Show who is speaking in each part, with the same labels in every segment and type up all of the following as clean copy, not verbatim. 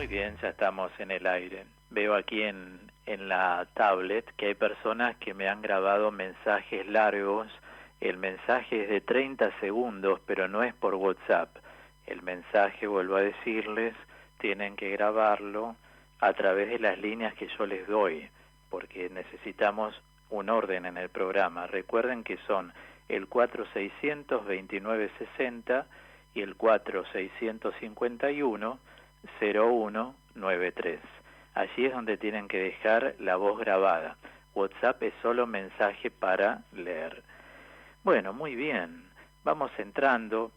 Speaker 1: Muy bien, ya estamos en el aire. Veo aquí en la tablet que hay personas que me han grabado mensajes largos. El mensaje es de 30 segundos, pero no es por WhatsApp. El mensaje, vuelvo a decirles, tienen que grabarlo a través de las líneas que yo les doy, porque necesitamos un orden en el programa. Recuerden que son el 4600-2960 y el 4651-0193. Allí es donde tienen que dejar la voz grabada. WhatsApp es solo mensaje para leer. Bueno, muy bien. Vamos entrando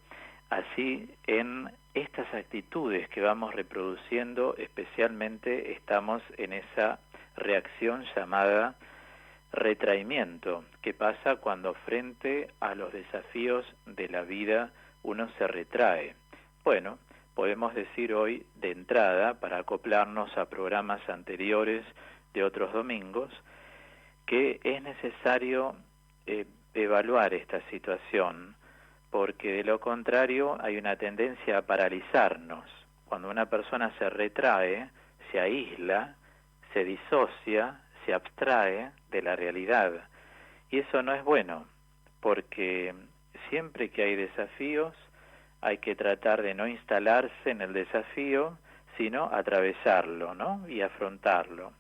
Speaker 1: así en estas actitudes que vamos reproduciendo, especialmente estamos en esa reacción llamada retraimiento, que pasa cuando frente a los desafíos de la vida uno se retrae. Bueno, podemos decir hoy de entrada, para acoplarnos a programas anteriores de otros domingos, que es necesario evaluar esta situación, porque de lo contrario hay una tendencia a paralizarnos. Cuando una persona se retrae, se aísla, se disocia, se abstrae de la realidad. Y eso no es bueno, porque siempre que hay desafíos, hay que tratar de no instalarse en el desafío, sino atravesarlo, ¿no? Y afrontarlo.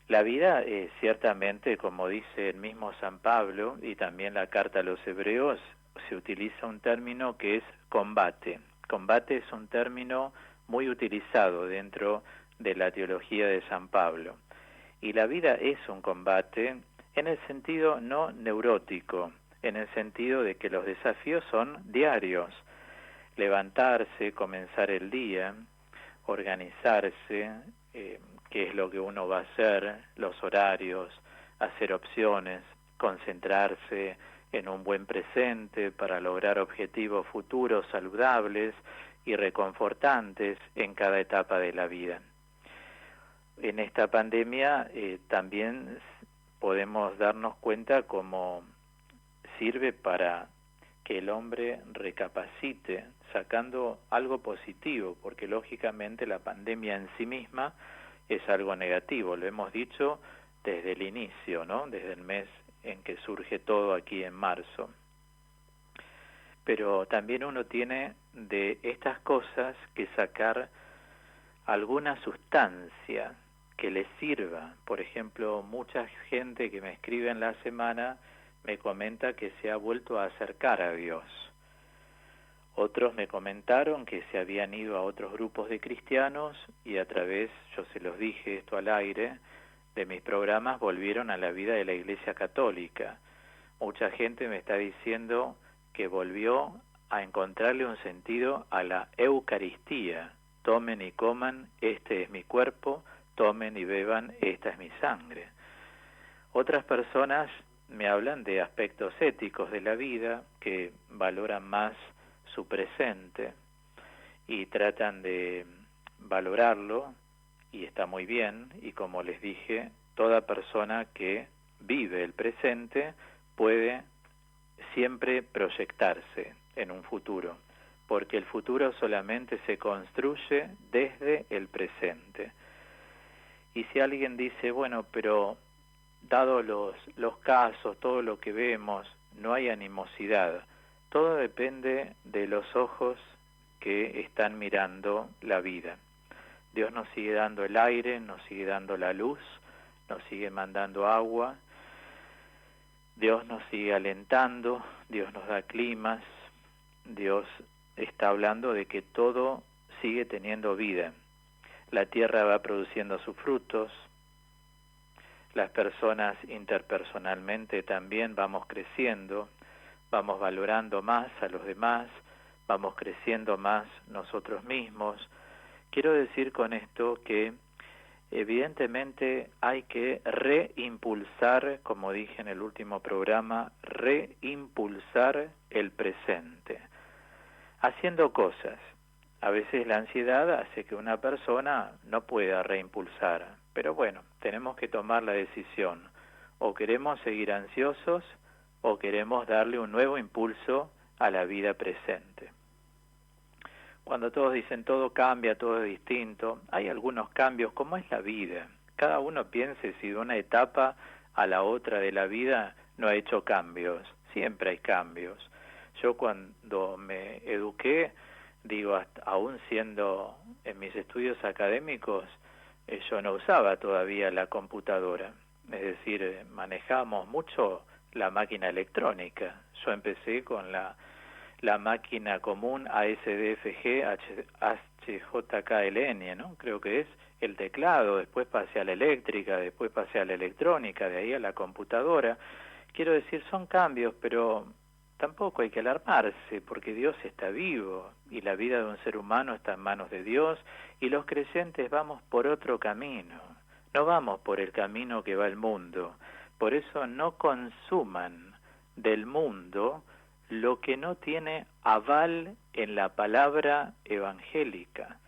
Speaker 1: La vida, ciertamente, como dice el mismo San Pablo y también la carta a los Hebreos, se utiliza un término que es combate. Combate es un término muy utilizado dentro de la teología de San Pablo. Y la vida es un combate en el sentido no neurótico, en el sentido de que los desafíos son diarios. Levantarse, comenzar el día, organizarse, qué es lo que uno va a hacer, los horarios, hacer opciones, concentrarse en un buen presente para lograr objetivos futuros saludables y reconfortantes en cada etapa de la vida. En esta pandemia también podemos darnos cuenta cómo sirve para que el hombre recapacite, sacando algo positivo, porque lógicamente la pandemia en sí misma es algo negativo, lo hemos dicho desde el inicio, ¿no? Desde el mes en que surge todo aquí en marzo. Pero también uno tiene de estas cosas que sacar alguna sustancia que le sirva. Por ejemplo, mucha gente que me escribe en la semana me comenta que se ha vuelto a acercar a Dios. Otros me comentaron que se habían ido a otros grupos de cristianos y a través, yo se los dije esto al aire, de mis programas volvieron a la vida de la Iglesia Católica. Mucha gente me está diciendo que volvió a encontrarle un sentido a la Eucaristía. Tomen y coman, este es mi cuerpo, tomen y beban, esta es mi sangre. Otras personas me hablan de aspectos éticos de la vida que valoran más su presente y tratan de valorarlo, y está muy bien, y como les dije, toda persona que vive el presente puede siempre proyectarse en un futuro, porque el futuro solamente se construye desde el presente. Y si alguien dice, bueno, pero dado los casos, todo lo que vemos, no hay animosidad, todo depende de los ojos que están mirando la vida. Dios nos sigue dando el aire, nos sigue dando la luz, nos sigue mandando agua, Dios nos sigue alentando, Dios nos da climas, Dios está hablando de que todo sigue teniendo vida. La tierra va produciendo sus frutos, las personas interpersonalmente también vamos creciendo, vamos valorando más a los demás, vamos creciendo más nosotros mismos. Quiero decir con esto que evidentemente hay que reimpulsar, como dije en el último programa, reimpulsar el presente, haciendo cosas. A veces la ansiedad hace que una persona no pueda reimpulsar, pero bueno, tenemos que tomar la decisión. O queremos seguir ansiosos o queremos darle un nuevo impulso a la vida presente. cuando todos dicen todo cambia, todo es distinto, hay algunos cambios, como es la vida. Cada uno piense si de una etapa a la otra de la vida no ha hecho cambios. Siempre hay cambios. Yo cuando me eduqué, digo, aún siendo en mis estudios académicos, yo no usaba todavía la computadora. Es decir, manejamos mucho la máquina electrónica. Yo empecé con la máquina común ASDFG HJKLN, ¿no? Creo que es el teclado, después pasé a la eléctrica, después pasé a la electrónica, de ahí a la computadora. Quiero decir, son cambios, pero tampoco hay que alarmarse, porque Dios está vivo y la vida de un ser humano está en manos de Dios, y los creyentes vamos por otro camino, no vamos por el camino que va el mundo. Por eso no consuman del mundo lo que no tiene aval en la palabra evangélica.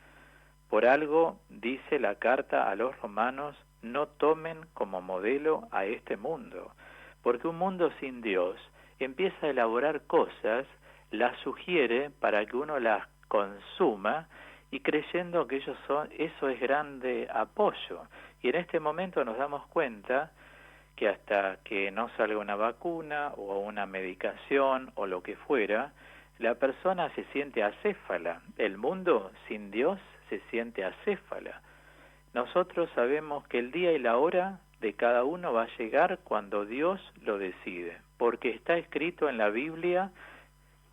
Speaker 1: Por algo dice la carta a los romanos, no tomen como modelo a este mundo, porque un mundo sin Dios empieza a elaborar cosas, las sugiere para que uno las consuma y creyendo que eso es grande apoyo. Y en este momento nos damos cuenta que hasta que no salga una vacuna o una medicación o lo que fuera, la persona se siente acéfala. El mundo sin Dios se siente acéfala. Nosotros sabemos que el día y la hora de cada uno va a llegar cuando Dios lo decide, porque está escrito en la Biblia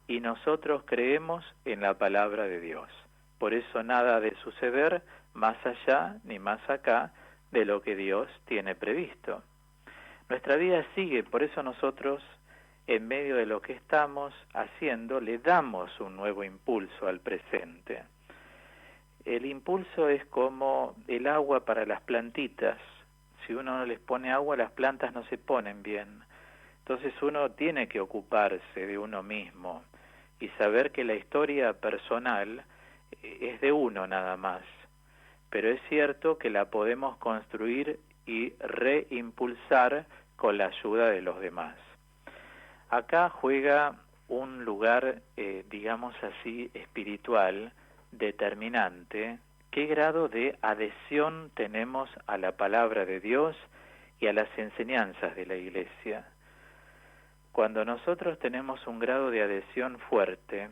Speaker 1: y nosotros creemos en la palabra de Dios. Por eso nada ha de suceder más allá ni más acá de lo que Dios tiene previsto. Nuestra vida sigue, por eso nosotros, en medio de lo que estamos haciendo, le damos un nuevo impulso al presente. El impulso es como el agua para las plantitas. Si uno no les pone agua, las plantas no se ponen bien. Entonces uno tiene que ocuparse de uno mismo y saber que la historia personal es de uno nada más. Pero es cierto que la podemos construir y reimpulsar con la ayuda de los demás. Acá juega un lugar, digamos así, espiritual, determinante. ¿Qué grado de adhesión tenemos a la palabra de Dios y a las enseñanzas de la Iglesia? Cuando nosotros tenemos un grado de adhesión fuerte,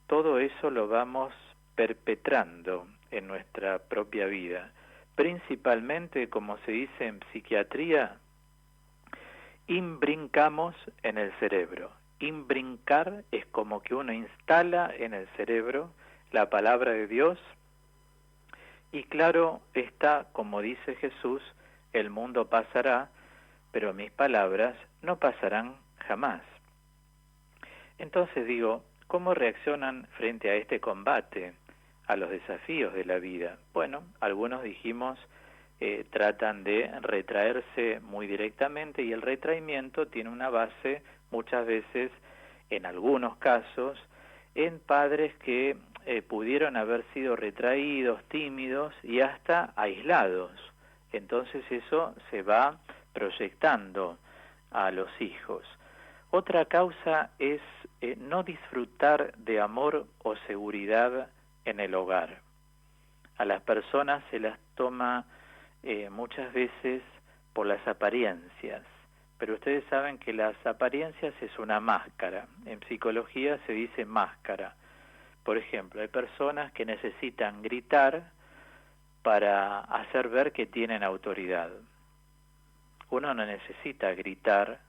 Speaker 1: todo eso lo vamos perpetrando en nuestra propia vida. Principalmente, como se dice en psiquiatría, imbrincamos en el cerebro. Imbrincar es como que uno instala en el cerebro la palabra de Dios y claro está, como dice Jesús, el mundo pasará, pero mis palabras no pasarán jamás. Entonces digo, ¿cómo reaccionan frente a este combate, a los desafíos de la vida? Bueno, algunos dijimos tratan de retraerse muy directamente y el retraimiento tiene una base muchas veces, en algunos casos, en padres que pudieron haber sido retraídos, tímidos y hasta aislados. Entonces eso se va proyectando a los hijos. Otra causa es no disfrutar de amor o seguridad en el hogar. A las personas se las toma muchas veces por las apariencias, pero ustedes saben que las apariencias es una máscara. En psicología se dice máscara. Por ejemplo, hay personas que necesitan gritar para hacer ver que tienen autoridad. Uno no necesita gritar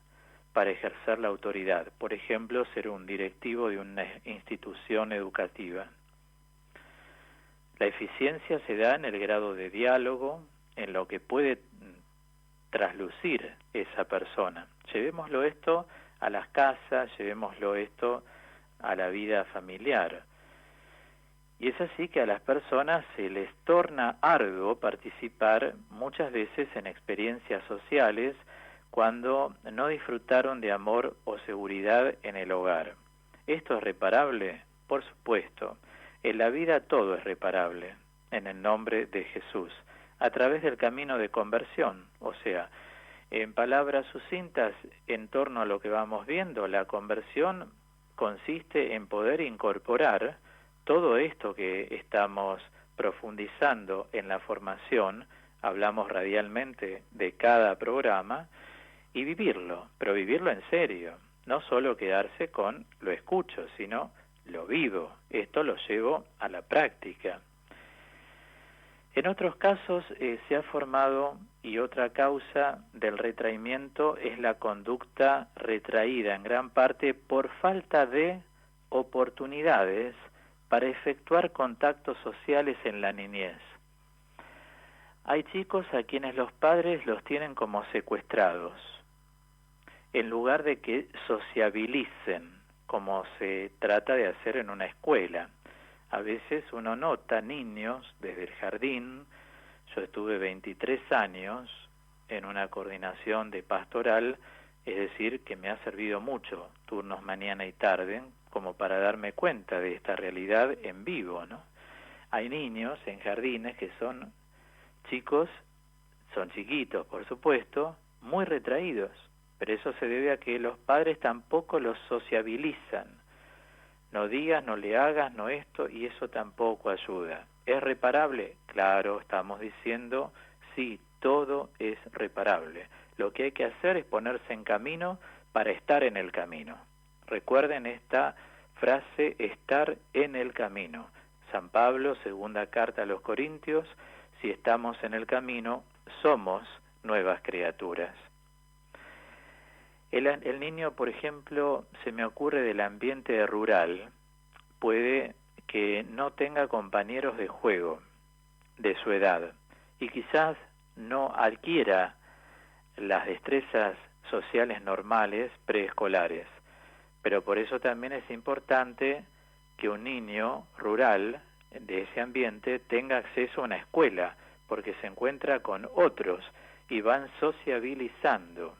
Speaker 1: para ejercer la autoridad. Por ejemplo, ser un directivo de una institución educativa. La eficiencia se da en el grado de diálogo, en lo que puede traslucir esa persona. Llevémoslo esto a las casas, llevémoslo esto a la vida familiar. Y es así que a las personas se les torna arduo participar muchas veces en experiencias sociales cuando no disfrutaron de amor o seguridad en el hogar. ¿Esto es reparable? Por supuesto. En la vida todo es reparable, en el nombre de Jesús, a través del camino de conversión. O sea, en palabras sucintas, en torno a lo que vamos viendo, la conversión consiste en poder incorporar todo esto que estamos profundizando en la formación, hablamos radialmente de cada programa, y vivirlo, pero vivirlo en serio, no solo quedarse con lo escucho, sino lo vivo, esto lo llevo a la práctica. En otros casos se ha formado, y otra causa del retraimiento es la conducta retraída en gran parte por falta de oportunidades para efectuar contactos sociales en la niñez. Hay chicos a quienes los padres los tienen como secuestrados, en lugar de que sociabilicen, como se trata de hacer en una escuela. A veces uno nota niños desde el jardín. Yo estuve 23 años en una coordinación de pastoral, es decir, que me ha servido mucho, turnos mañana y tarde, como para darme cuenta de esta realidad en vivo, ¿no? Hay niños en jardines que son chicos, son chiquitos, por supuesto, muy retraídos, pero eso se debe a que los padres tampoco los sociabilizan. No digas, no le hagas, no esto, y eso tampoco ayuda. ¿Es reparable? Claro, estamos diciendo, sí, todo es reparable. Lo que hay que hacer es ponerse en camino para estar en el camino. Recuerden esta frase, estar en el camino. San Pablo, segunda carta a los Corintios, si estamos en el camino, somos nuevas criaturas. El niño, por ejemplo, se me ocurre del ambiente rural, puede que no tenga compañeros de juego de su edad y quizás no adquiera las destrezas sociales normales preescolares, pero por eso también es importante que un niño rural de ese ambiente tenga acceso a una escuela, porque se encuentra con otros y van sociabilizando.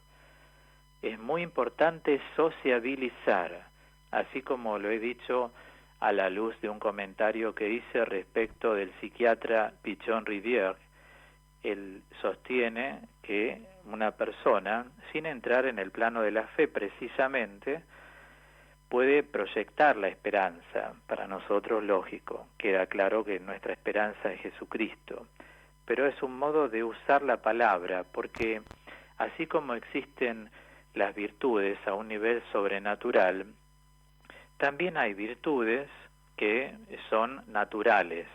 Speaker 1: Es muy importante sociabilizar, así como lo he dicho a la luz de un comentario que hice respecto del psiquiatra Pichon Rivière. Él sostiene que una persona, sin entrar en el plano de la fe precisamente, puede proyectar la esperanza. Para nosotros, lógico, queda claro que nuestra esperanza es Jesucristo, pero es un modo de usar la palabra, porque así como existen las virtudes a un nivel sobrenatural, también hay virtudes que son naturales.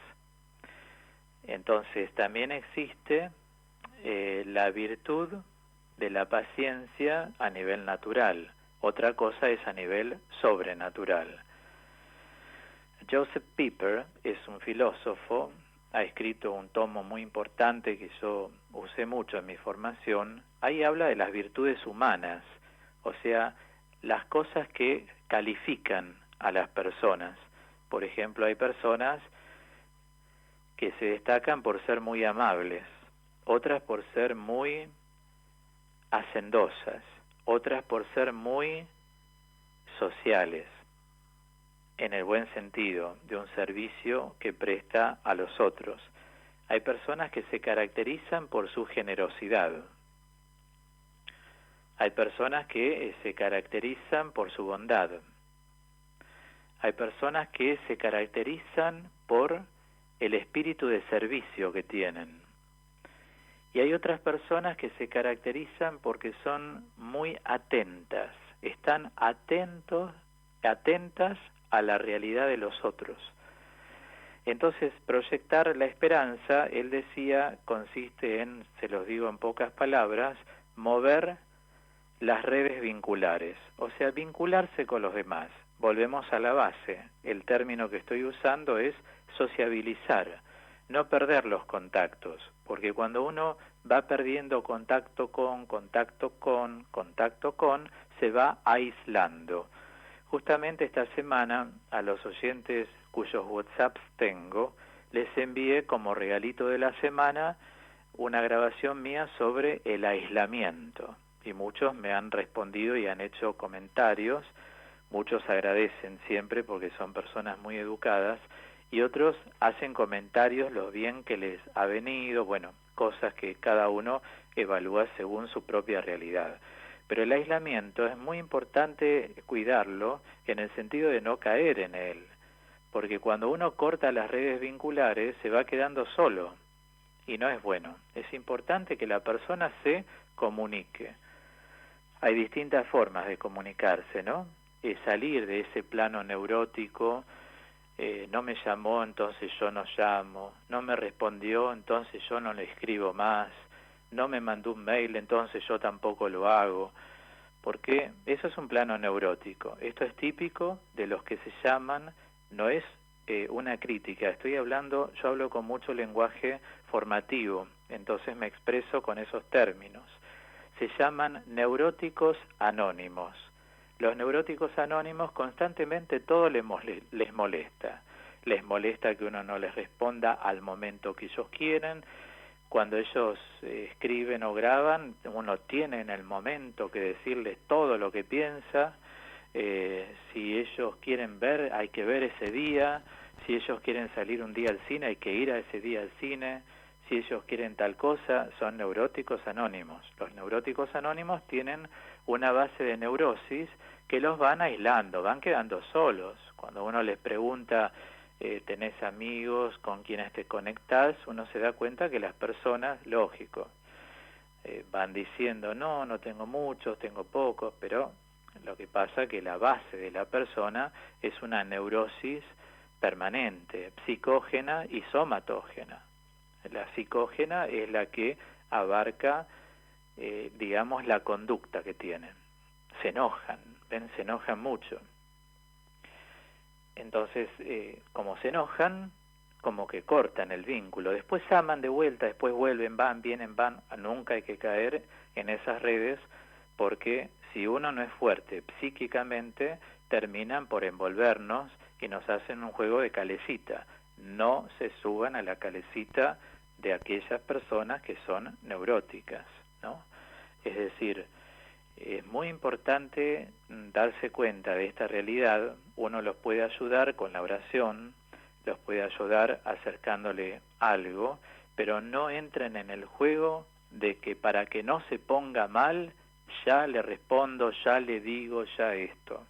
Speaker 1: Entonces también existe la virtud de la paciencia a nivel natural. Otra cosa es a nivel sobrenatural. Joseph Pieper es un filósofo, ha escrito un tomo muy importante que yo usé mucho en mi formación. Ahí habla de las virtudes humanas, o sea, las cosas que califican a las personas. Por ejemplo, hay personas que se destacan por ser muy amables, otras por ser muy hacendosas, otras por ser muy sociales, en el buen sentido, de un servicio que presta a los otros. Hay personas que se caracterizan por su generosidad. Hay personas que se caracterizan por su bondad. Hay personas que se caracterizan por el espíritu de servicio que tienen. Y hay otras personas que se caracterizan porque son muy atentas, están atentas a la realidad de los otros. Entonces, proyectar la esperanza, él decía, consiste en, se los digo en pocas palabras, mover las redes vinculares, o sea, vincularse con los demás. Volvemos a la base. El término que estoy usando es sociabilizar, no perder los contactos, porque cuando uno va perdiendo contacto con, se va aislando. Justamente esta semana, a los oyentes cuyos WhatsApps tengo, les envié como regalito de la semana una grabación mía sobre el aislamiento. Y muchos me han respondido y han hecho comentarios. Muchos agradecen siempre porque son personas muy educadas, y otros hacen comentarios lo bien que les ha venido, bueno, cosas que cada uno evalúa según su propia realidad. Pero el aislamiento es muy importante cuidarlo en el sentido de no caer en él, porque cuando uno corta las redes vinculares se va quedando solo y no es bueno. Es importante que la persona se comunique. Hay distintas formas de comunicarse, ¿no? Salir de ese plano neurótico, no me llamó, entonces yo no llamo, no me respondió, entonces yo no le escribo más, no me mandó un mail, entonces yo tampoco lo hago, porque eso es un plano neurótico. Esto es típico de los que se llaman, no es una crítica, yo hablo con mucho lenguaje formativo, entonces me expreso con esos términos. Se llaman neuróticos anónimos. Los neuróticos anónimos constantemente todo les molesta. Les molesta que uno no les responda al momento que ellos quieren. Cuando ellos escriben o graban, uno tiene en el momento que decirles todo lo que piensa. Si ellos quieren ver, hay que ver ese día. Si ellos quieren salir un día al cine, hay que ir a ese día al cine. Si ellos quieren tal cosa, son neuróticos anónimos. Los neuróticos anónimos tienen una base de neurosis que los van aislando, van quedando solos. Cuando uno les pregunta, ¿tenés amigos con quienes te conectás? Uno se da cuenta que las personas, lógico, van diciendo, no tengo muchos, tengo pocos, pero lo que pasa es que la base de la persona es una neurosis permanente, psicógena y somatógena. La psicógena es la que abarca, digamos, la conducta que tienen. Se enojan, se enojan mucho. Entonces, como se enojan, como que cortan el vínculo. Después aman de vuelta, después vuelven, van, vienen, van. Nunca hay que caer en esas redes porque si uno no es fuerte psíquicamente, terminan por envolvernos y nos hacen un juego de calecita. No se suban a la calecita de aquellas personas que son neuróticas, ¿no? Es decir, es muy importante darse cuenta de esta realidad. Uno los puede ayudar con la oración, los puede ayudar acercándole algo, pero no entren en el juego de que para que no se ponga mal, ya le respondo, ya le digo, ya esto.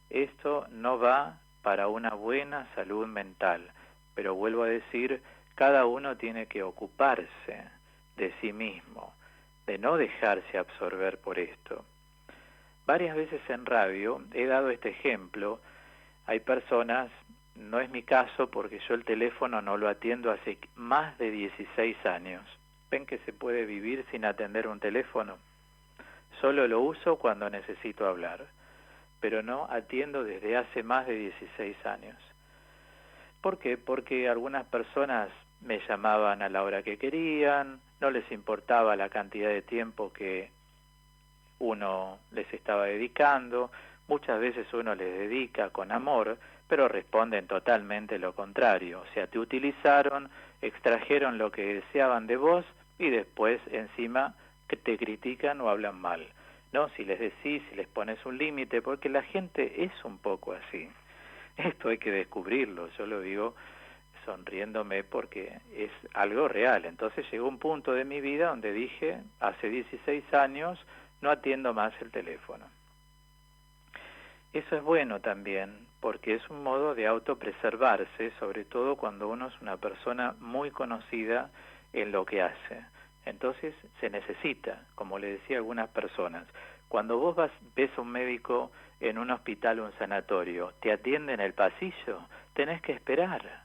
Speaker 1: Esto no va para una buena salud mental, pero vuelvo a decir, cada uno tiene que ocuparse de sí mismo, de no dejarse absorber por esto. Varias veces en radio he dado este ejemplo. Hay personas, no es mi caso porque yo el teléfono no lo atiendo hace más de 16 años. ¿Ven que se puede vivir sin atender un teléfono? Solo lo uso cuando necesito hablar, pero no atiendo desde hace más de 16 años. ¿Por qué? Porque algunas personas me llamaban a la hora que querían, no les importaba la cantidad de tiempo que uno les estaba dedicando, muchas veces uno les dedica con amor, pero responden totalmente lo contrario, o sea, te utilizaron, extrajeron lo que deseaban de vos y después encima te critican o hablan mal, ¿no? Si les decís, si les pones un límite, porque la gente es un poco así. Esto hay que descubrirlo, yo lo digo sonriéndome porque es algo real. Entonces llegó un punto de mi vida donde dije, hace 16 años no atiendo más el teléfono. Eso es bueno también, porque es un modo de autopreservarse, sobre todo cuando uno es una persona muy conocida en lo que hace. Entonces se necesita, como le decía a algunas personas, cuando vos ves a un médico en un hospital o un sanatorio, te atiende en el pasillo, tenés que esperar,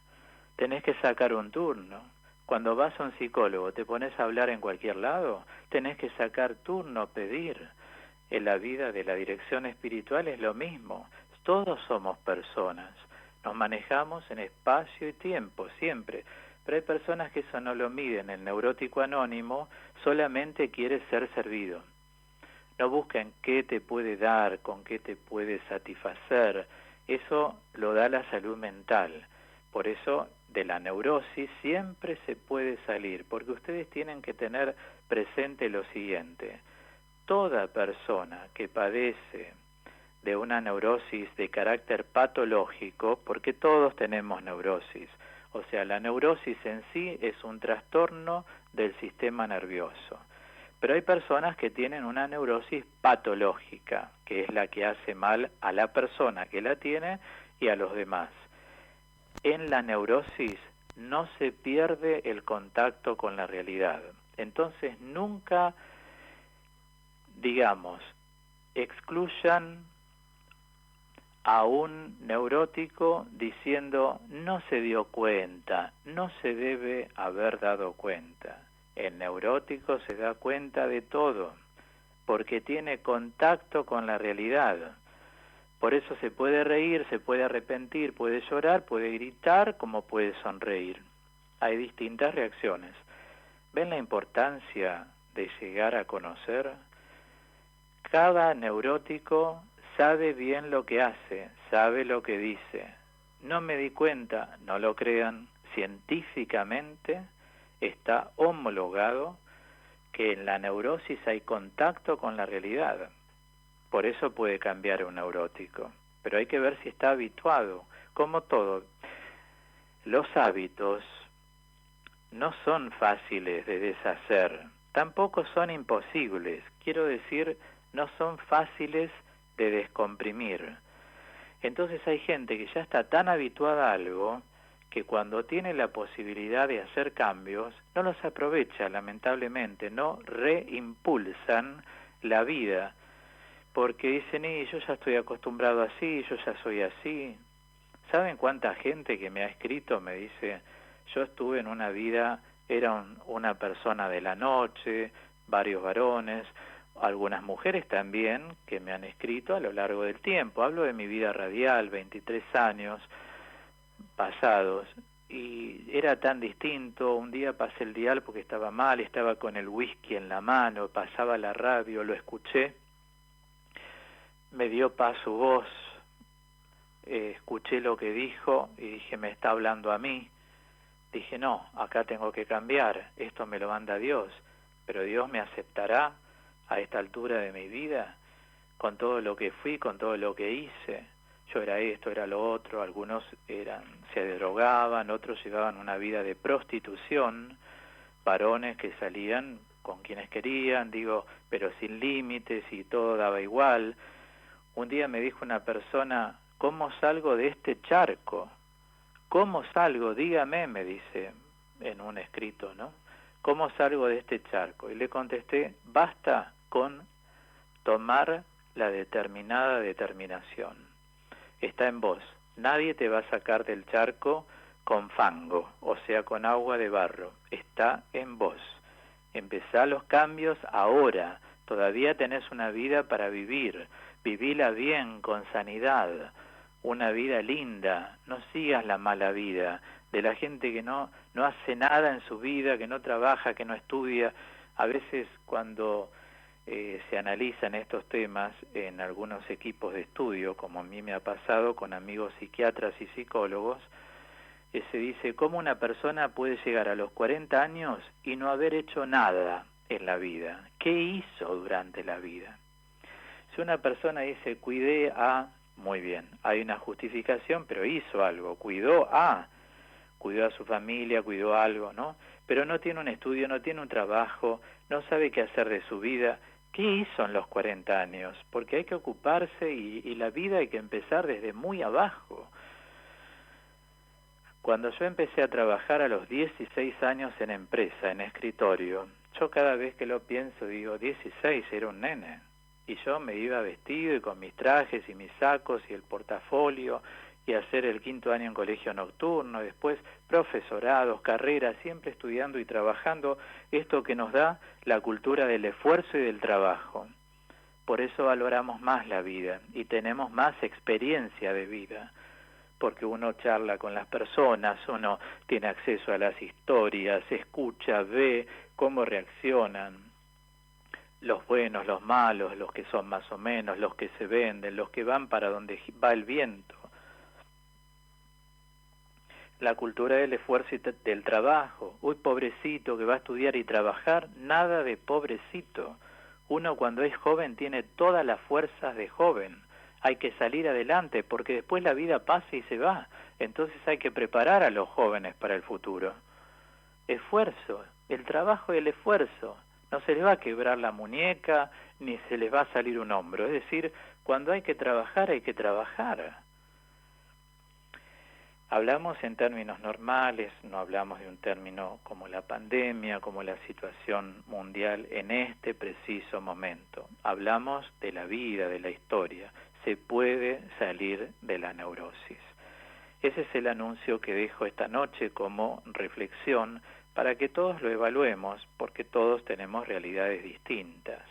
Speaker 1: tenés que sacar un turno. Cuando vas a un psicólogo, te pones a hablar en cualquier lado, tenés que sacar turno, pedir. En la vida de la dirección espiritual es lo mismo. Todos somos personas. Nos manejamos en espacio y tiempo, siempre. Pero hay personas que eso no lo miden. El neurótico anónimo solamente quiere ser servido. No buscan qué te puede dar, con qué te puede satisfacer. Eso lo da la salud mental. Por eso, de la neurosis siempre se puede salir, porque ustedes tienen que tener presente lo siguiente. Toda persona que padece de una neurosis de carácter patológico, porque todos tenemos neurosis, o sea, la neurosis en sí es un trastorno del sistema nervioso. Pero hay personas que tienen una neurosis patológica, que es la que hace mal a la persona que la tiene y a los demás. en la neurosis no se pierde el contacto con la realidad. Entonces nunca, digamos, excluyan a un neurótico diciendo no se dio cuenta, no se debe haber dado cuenta. El neurótico se da cuenta de todo, porque tiene contacto con la realidad. Por eso se puede reír, se puede arrepentir, puede llorar, puede gritar, como puede sonreír. Hay distintas reacciones. ¿Ven la importancia de llegar a conocer? Cada neurótico sabe bien lo que hace, sabe lo que dice. No me di cuenta, no lo crean, científicamente está homologado que en la neurosis hay contacto con la realidad. Por eso puede cambiar un neurótico, pero hay que ver si está habituado. Como todo, los hábitos no son fáciles de deshacer, tampoco son imposibles, quiero decir, no son fáciles de descomprimir. Entonces hay gente que ya está tan habituada a algo que cuando tiene la posibilidad de hacer cambios, no los aprovecha, lamentablemente, no reimpulsan la vida, porque dicen, yo ya estoy acostumbrado así, yo ya soy así. ¿Saben cuánta gente que me ha escrito me dice, yo estuve en una vida, era una persona de la noche, varios varones, algunas mujeres también que me han escrito a lo largo del tiempo? Hablo de mi vida radial, 23 años pasados, y era tan distinto. Un día pasé el dial porque estaba mal, estaba con el whisky en la mano, pasaba la radio, lo escuché, me dio paz su voz, escuché lo que dijo y dije, me está hablando a mí. Dije, no, acá tengo que cambiar, esto me lo manda Dios, pero Dios me aceptará a esta altura de mi vida, con todo lo que fui, con todo lo que hice. Yo era esto, era lo otro, algunos se drogaban, otros llevaban una vida de prostitución, varones que salían con quienes querían, pero sin límites y todo daba igual. Un día me dijo una persona, ¿cómo salgo de este charco? ¿Cómo salgo? Dígame, me dice en un escrito, ¿no? ¿Cómo salgo de este charco? Y le contesté, basta con tomar la determinada determinación. Está en vos. Nadie te va a sacar del charco con fango, o sea, con agua de barro. Está en vos. Empezá los cambios ahora. Todavía tenés una vida para vivir. Vivila bien, con sanidad. Una vida linda. No sigas la mala vida de la gente que no hace nada en su vida, que no trabaja, que no estudia. A veces cuando se analizan estos temas en algunos equipos de estudio, como a mí me ha pasado con amigos psiquiatras y psicólogos, se dice cómo una persona puede llegar a los 40 años y no haber hecho nada en la vida. ¿Qué hizo durante la vida? Si una persona dice, cuidé a, muy bien, hay una justificación, pero hizo algo, cuidó a su familia, cuidó algo, ¿no? Pero no tiene un estudio, no tiene un trabajo, no sabe qué hacer de su vida. ¿Qué hizo en los 40 años? Porque hay que ocuparse y la vida hay que empezar desde muy abajo. Cuando yo empecé a trabajar a los 16 años en empresa, en escritorio, yo cada vez que lo pienso digo, 16, era un nene. Y yo me iba vestido y con mis trajes y mis sacos y el portafolio y hacer el 5º año en colegio nocturno, después profesorados, carreras, siempre estudiando y trabajando, esto que nos da la cultura del esfuerzo y del trabajo. Por eso valoramos más la vida y tenemos más experiencia de vida, porque uno charla con las personas, uno tiene acceso a las historias, escucha, ve cómo reaccionan los buenos, los malos, los que son más o menos, los que se venden, los que van para donde va el viento. La cultura del esfuerzo y del trabajo. Uy, pobrecito que va a estudiar y trabajar, nada de pobrecito. Uno cuando es joven tiene todas las fuerzas de joven. Hay que salir adelante porque después la vida pasa y se va. Entonces hay que preparar a los jóvenes para el futuro. Esfuerzo, el trabajo y el esfuerzo. No se les va a quebrar la muñeca ni se les va a salir un hombro. Es decir, cuando hay que trabajar, hay que trabajar. Hablamos en términos normales, no hablamos de un término como la pandemia, como la situación mundial en este preciso momento. Hablamos de la vida, de la historia. Se puede salir de la neurosis. Ese es el anuncio que dejo esta noche como reflexión para que todos lo evaluemos, porque todos tenemos realidades distintas.